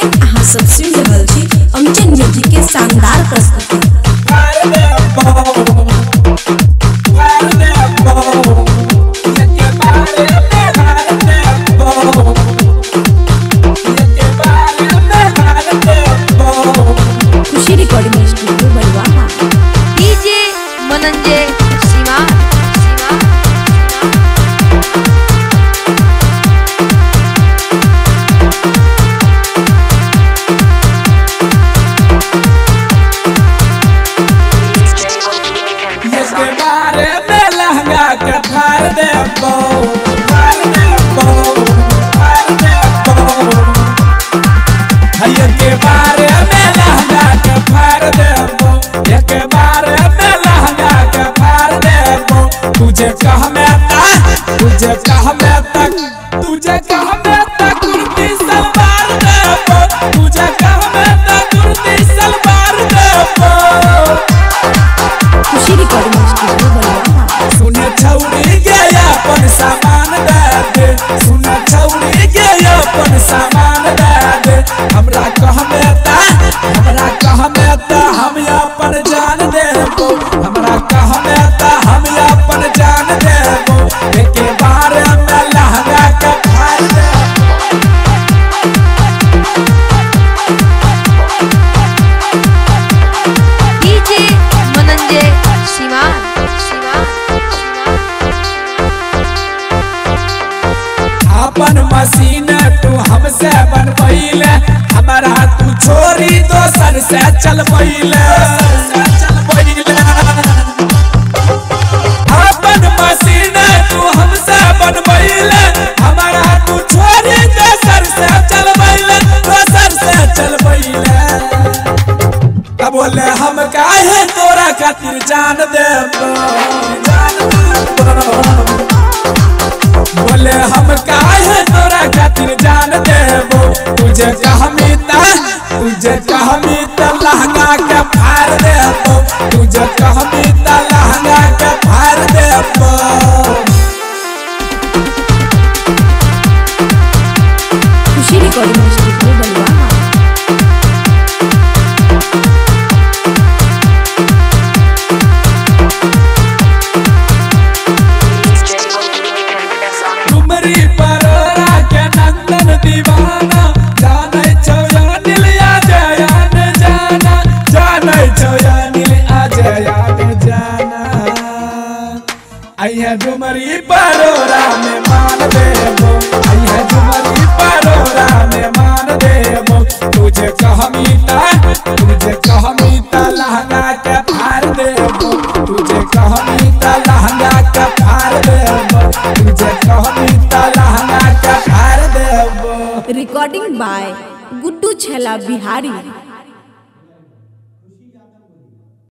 अहाँ सब सुन रहल छी अमचन म्यूजिक के शानदार प्रस्तुति। Khushi recording studio Balwaha. DJ Mananjay Shiva तुझे कह में तक कुर्ती सलवार देबो, तुझे कह में तक कुर्ती सलवार देबो। खुशी रिकॉर्डिंग स्टूडियो बलवाहा। सुने छौरी गे अपन सामान दे दे, सुने छौरी गे अपन सामान दे दे। हमरा कह में ता हम अपन जान देबो, हमरा कह में ता हम अपन जान देबो। एके बार में लहंगा के फाड़ देबो। डीजे मनंजय शिवा अपन मशीन तू हमसे बनबैले, हमारा तू छोरी दोसर से चलबैले। अपन मशीन तू हमसे बनबैले, हमारा तू छोरी दोसर से चलबैले। तब बोले हम काहे तोरा खातिर जान देबो, बोले हम काहे तोरा खातिर जान देबो। तुझे कहमी त लहंगा के फाड़ देबो, तुझे कहमी त लहंगा के फाड़ देबो। खुशी रिकॉर्डिंग स्टूडियो बलवाहा। डुमरी परोरा के नंदन दीवाना, जाने छौ या नील अजयान जाना, जाने छौ या नील अजयान जाना। अइहे डुमरी परोरा में मान देबो, अइहे डुमरी परोरा में मान देबो। तुझे कहमी त लहंगा के फाड़ देबो, तुझे कहमी त लहंगा के फाड़ देबो, तुझे कहमी त लहंगा के फाड़ देबो। रिकॉर्डिंग बाय गुड्डू छैला बिहारी।